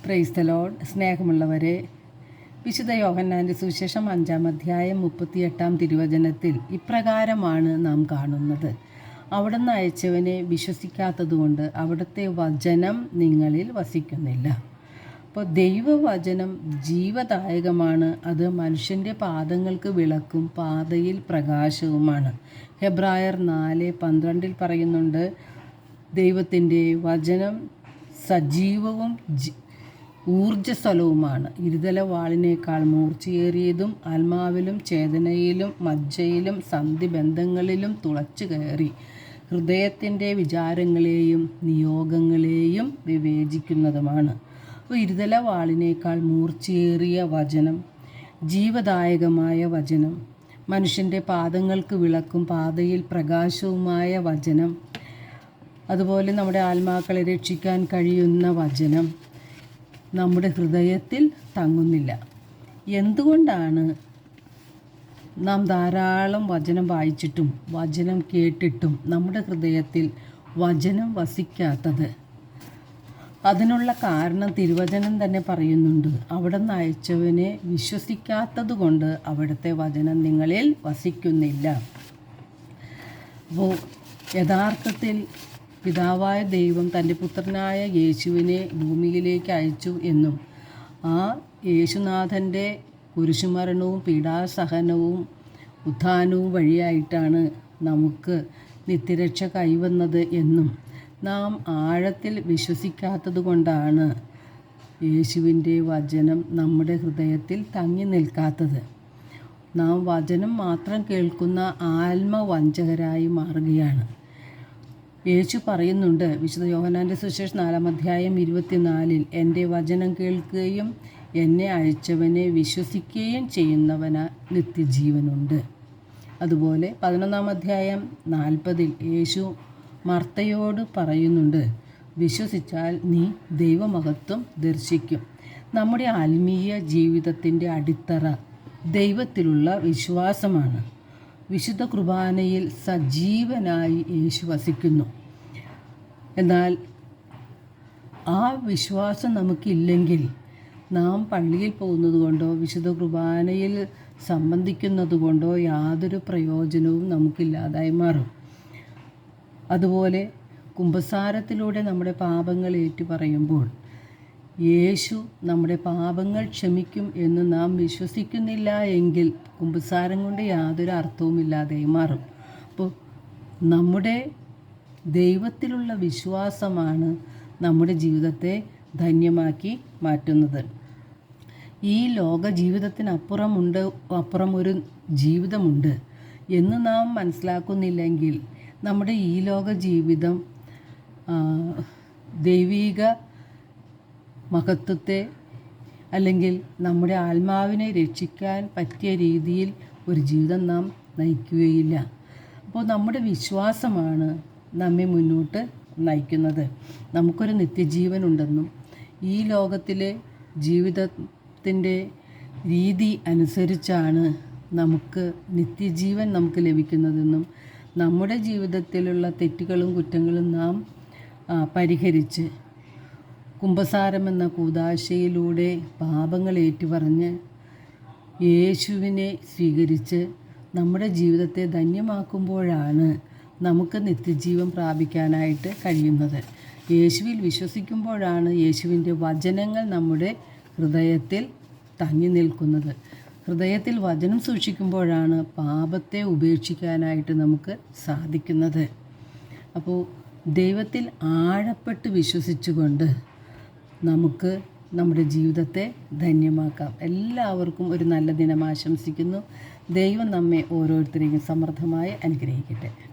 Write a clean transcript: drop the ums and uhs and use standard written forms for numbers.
Praise the Lord. സ്നേഹമുള്ളവരെ, വിശുദ്ധ യോഹന്നാൻ്റെ സുവിശേഷം 5-ാം അധ്യായം 38-ാം തിരുവചനത്തിൽ ഇപ്രകാരമാണ് നാം കാണുന്നത്: അവിടുന്ന് അയച്ചവനെ വിശ്വസിക്കാത്തതുകൊണ്ട് അവിടുത്തെ വചനം നിങ്ങളിൽ വസിക്കുന്നില്ല. അപ്പോൾ ദൈവവചനം ജീവദായകമാണ്. അത് മനുഷ്യൻ്റെ പാദങ്ങൾക്ക് വിളക്കും പാതയിൽ പ്രകാശവുമാണ്. ഹെബ്രായർ 4:12 പറയുന്നുണ്ട്, ദൈവത്തിൻ്റെ വചനം സജീവവും ഊർജ്ജസ്വലവുമാണ്, ഇരുതല വാളിനേക്കാൾ മൂർച്ചയേറിയതും ആത്മാവിലും ചേതനയിലും മജ്ജയിലും സന്ധിബന്ധങ്ങളിലും തുളച്ചു കയറി ഹൃദയത്തിൻ്റെ വിചാരങ്ങളെയും നിയോഗങ്ങളെയും വിവേചിക്കുന്നതുമാണ്. അപ്പോൾ ഇരുതല വാളിനേക്കാൾ മൂർച്ചയേറിയ വചനം, ജീവദായകമായ വചനം, മനുഷ്യൻ്റെ പാദങ്ങൾക്ക് വിളക്കും പാതയിൽ പ്രകാശവുമായ വചനം, അതുപോലെ നമ്മുടെ ആത്മാക്കളെ രക്ഷിക്കാൻ കഴിയുന്ന വചനം നമ്മുടെ ഹൃദയത്തിൽ തങ്ങുന്നില്ല. എന്തുകൊണ്ടാണ് നാം ധാരാളം വചനം വായിച്ചിട്ടും വചനം കേട്ടിട്ടും നമ്മുടെ ഹൃദയത്തിൽ വചനം വസിക്കാത്തത്? അതിനുള്ള കാരണം തിരുവചനം തന്നെ പറയുന്നുണ്ട്. അവിടുന്ന് അയച്ചവനെ വിശ്വസിക്കാത്തത് കൊണ്ട് അവിടുത്തെ വചനം നിങ്ങളിൽ വസിക്കുന്നില്ല. അപ്പോൾ യഥാർത്ഥത്തിൽ പിതാവായ ദൈവം തൻ്റെ പുത്രനായ യേശുവിനെ ഭൂമിയിലേക്ക് അയച്ചു എന്നും ആ യേശുനാഥൻ്റെ കുരിശുമരണവും പീഡാസഹനവും ഉത്ഥാനവും വഴിയായിട്ടാണ് നമുക്ക് നിത്യരക്ഷ കൈവന്നത് എന്നും നാം ആഴത്തിൽ വിശ്വസിക്കാത്തത് കൊണ്ടാണ് യേശുവിൻ്റെ വചനം നമ്മുടെ ഹൃദയത്തിൽ തങ്ങി നിൽക്കാത്തത്. നാം വചനം മാത്രം കേൾക്കുന്ന ആത്മവഞ്ചകരായി മാറുകയാണ്. യേശു പറയുന്നുണ്ട് വിശുദ്ധ യോഹന്നാൻ്റെ സുവിശേഷം 4-ാം അധ്യായം 24-ൽ, എൻ്റെ വചനം കേൾക്കുകയും എന്നെ അയച്ചവനെ വിശ്വസിക്കുകയും ചെയ്യുന്നവന് നിത്യജീവനുണ്ട്. അതുപോലെ 11-ാം അധ്യായം 40-ൽ യേശു മർത്തയോട് പറയുന്നുണ്ട്, വിശ്വസിച്ചാൽ നീ ദൈവമഹത്വം ദർശിക്കും. നമ്മുടെ ആത്മീയ ജീവിതത്തിൻ്റെ അടിത്തറ ദൈവത്തിലുള്ള വിശ്വാസമാണ്. വിശുദ്ധ കുർബാനയിൽ സജീവനായി യേശു വസിക്കുന്നു. എന്നാൽ ആ വിശ്വാസം നമുക്കില്ലെങ്കിൽ നാം പള്ളിയിൽ പോകുന്നത് കൊണ്ടോ വിശുദ്ധ കുർബാനയിൽ സംബന്ധിക്കുന്നത് കൊണ്ടോ യാതൊരു പ്രയോജനവും നമുക്കില്ലാതായി മാറും. അതുപോലെ കുമ്പസാരത്തിലൂടെ നമ്മുടെ പാപങ്ങൾ ഏറ്റുപറയുമ്പോൾ യേശു നമ്മുടെ പാപങ്ങൾ ക്ഷമിക്കും എന്ന് നാം വിശ്വസിക്കുന്നില്ല എങ്കിൽ കുമ്പസാരം കൊണ്ട് യാതൊരു അർത്ഥവുമില്ലാതെ മാറും. അപ്പോൾ നമ്മുടെ ദൈവത്തിലുള്ള വിശ്വാസമാണ് നമ്മുടെ ജീവിതത്തെ ധന്യമാക്കി മാറ്റുന്നത്. ഈ ലോക ജീവിതത്തിനപ്പുറം ഒരു ജീവിതമുണ്ട് എന്ന് നാം മനസ്സിലാക്കുന്നില്ലെങ്കിൽ നമ്മുടെ ഈ ലോക ജീവിതം ദൈവീക മഹത്വത്തെ അല്ലെങ്കിൽ നമ്മുടെ ആത്മാവിനെ രക്ഷിക്കാൻ പറ്റിയ രീതിയിൽ ഒരു ജീവിതം നാം നയിക്കുകയില്ല. അപ്പോൾ നമ്മുടെ വിശ്വാസമാണ് നമ്മെ മുന്നോട്ട് നയിക്കുന്നത്. നമുക്കൊരു നിത്യജീവനുണ്ടെന്നും ഈ ലോകത്തിലെ ജീവിതത്തിൻ്റെ രീതി അനുസരിച്ചാണ് നമുക്ക് നിത്യജീവൻ നമുക്ക് ലഭിക്കുന്നതെന്നും നമ്മുടെ ജീവിതത്തിലുള്ള തെറ്റുകളും കുറ്റങ്ങളും നാം പരിഹരിച്ച് കുമ്പസാരം എന്ന കൂദാശയിലൂടെ പാപങ്ങൾ ഏറ്റുപറഞ്ഞ് യേശുവിനെ സ്വീകരിച്ച് നമ്മുടെ ജീവിതത്തെ ധന്യമാക്കുമ്പോഴാണ് നമുക്ക് നിത്യജീവൻ പ്രാപിക്കാനായിട്ട് കഴിയുന്നത്. യേശുവിൽ വിശ്വസിക്കുമ്പോഴാണ് യേശുവിൻ്റെ വചനങ്ങൾ നമ്മുടെ ഹൃദയത്തിൽ തങ്ങി നിൽക്കുന്നത്. ഹൃദയത്തിൽ വചനം സൂക്ഷിക്കുമ്പോഴാണ് പാപത്തെ ഉപേക്ഷിക്കാനായിട്ട് നമുക്ക് സാധിക്കുന്നത്. അപ്പോൾ ദൈവത്തിൽ ആഴപ്പെട്ട് വിശ്വസിച്ചുകൊണ്ട് നമുക്ക് നമ്മുടെ ജീവിതത്തെ ധന്യമാക്കാം. എല്ലാവർക്കും ഒരു നല്ല ദിനം ആശംസിക്കുന്നു. ദൈവം നമ്മെ ഓരോരുത്തരെയും സമൃദ്ധമായി അനുഗ്രഹിക്കട്ടെ.